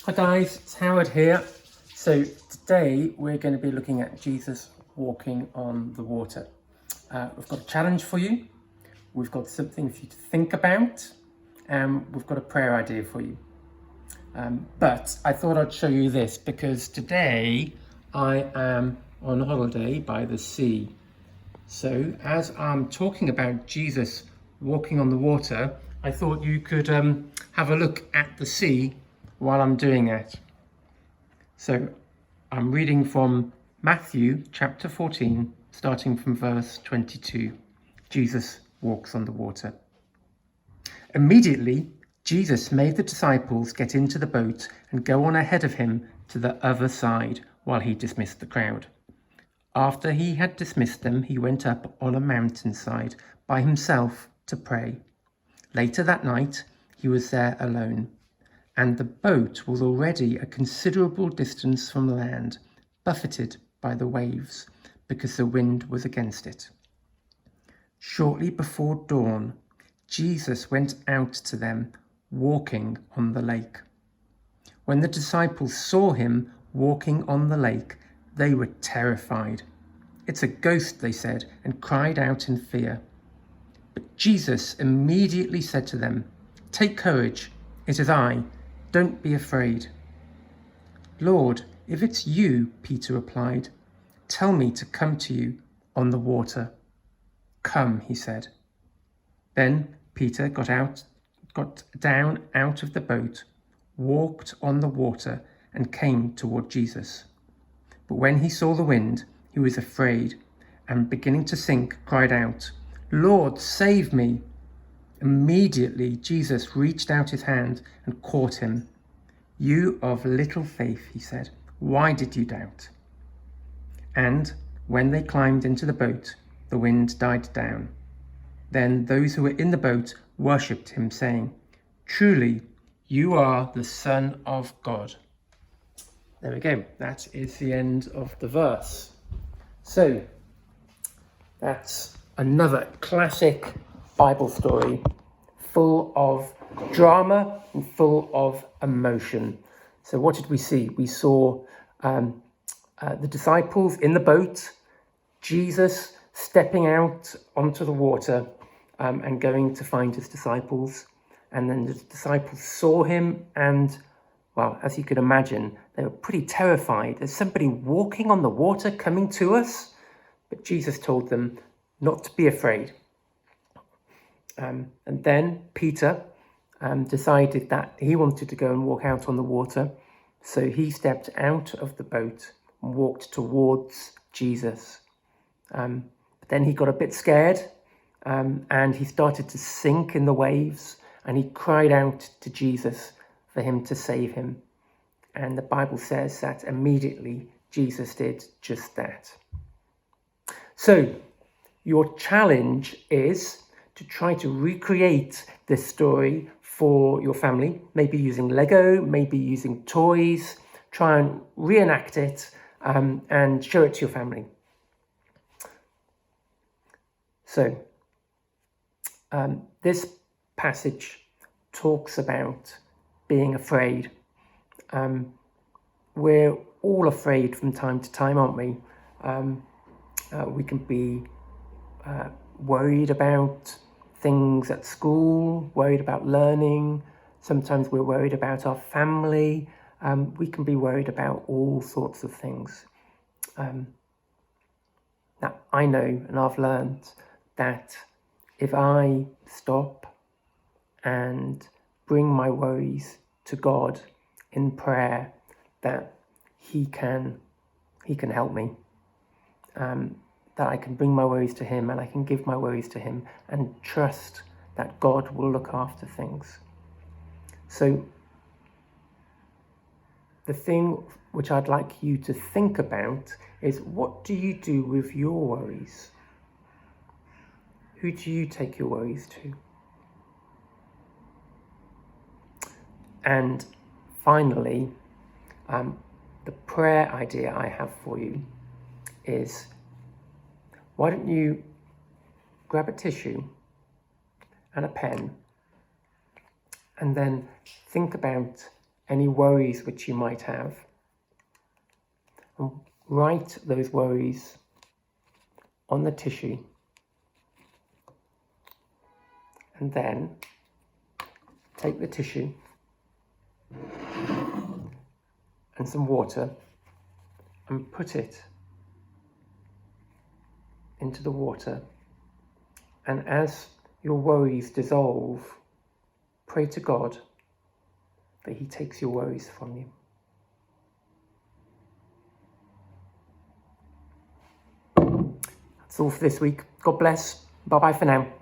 Hi guys, it's Howard here. So today we're going to be looking at Jesus walking on the water. We've got a challenge for you, we've got something for you to think about, and we've got a prayer idea for you. But I thought I'd show you this because today I am on holiday by the sea. So as I'm talking about Jesus walking on the water, I thought you could have a look at the sea while I'm doing that. So I'm reading from Matthew chapter 14, starting from verse 22. Jesus walks on the water. Immediately, Jesus made the disciples get into the boat and go on ahead of him to the other side while he dismissed the crowd. After he had dismissed them, he went up on a mountainside by himself to pray. Later that night, he was there alone, and the boat was already a considerable distance from land, buffeted by the waves, because the wind was against it. Shortly before dawn, Jesus went out to them, walking on the lake. When the disciples saw him walking on the lake, they were terrified. "It's a ghost," they said, and cried out in fear. But Jesus immediately said to them, "Take courage, it is I. Don't be afraid." "Lord, if it's you," Peter replied, "tell me to come to you on the water." "Come," he said. Then Peter got down out of the boat, walked on the water, and came toward Jesus. But when he saw the wind, he was afraid, and beginning to sink, cried out, "Lord, save me!" Immediately Jesus reached out his hand and caught him. "You of little faith," he said, "why did you doubt?" And when they climbed into the boat, the wind died down. Then those who were in the boat worshipped him, saying, "Truly, you are the Son of God." There we go. That is the end of the verse. So, that's another classic Bible story full of drama and full of emotion. So what did we see? We saw the disciples in the boat, Jesus stepping out onto the water and going to find his disciples. And then the disciples saw him and, well, as you could imagine, they were pretty terrified. There's somebody walking on the water coming to us. But Jesus told them not to be afraid. And then Peter decided that he wanted to go and walk out on the water. So he stepped out of the boat and walked towards Jesus. But then he got a bit scared and he started to sink in the waves, and he cried out to Jesus for him to save him. And the Bible says that immediately Jesus did just that. So your challenge is to try to recreate this story for your family, maybe using Lego, maybe using toys. Try and reenact it and show it to your family. So this passage talks about being afraid. We're all afraid from time to time, aren't we? We can be worried about things at school, worried about learning. Sometimes we're worried about our family. We can be worried about all sorts of things. Now, I know and I've learned that if I stop and bring my worries to God in prayer, that He can help me. That I can bring my worries to Him and I can give my worries to Him and trust that God will look after things. So the thing which I'd like you to think about is, what do you do with your worries? Who do you take your worries to? And finally, the prayer idea I have for you is, why don't you grab a tissue and a pen and then think about any worries which you might have. And write those worries on the tissue. And then take the tissue and some water and put it into the water. And as your worries dissolve, pray to God that He takes your worries from you. That's all for this week. God bless. Bye-bye for now.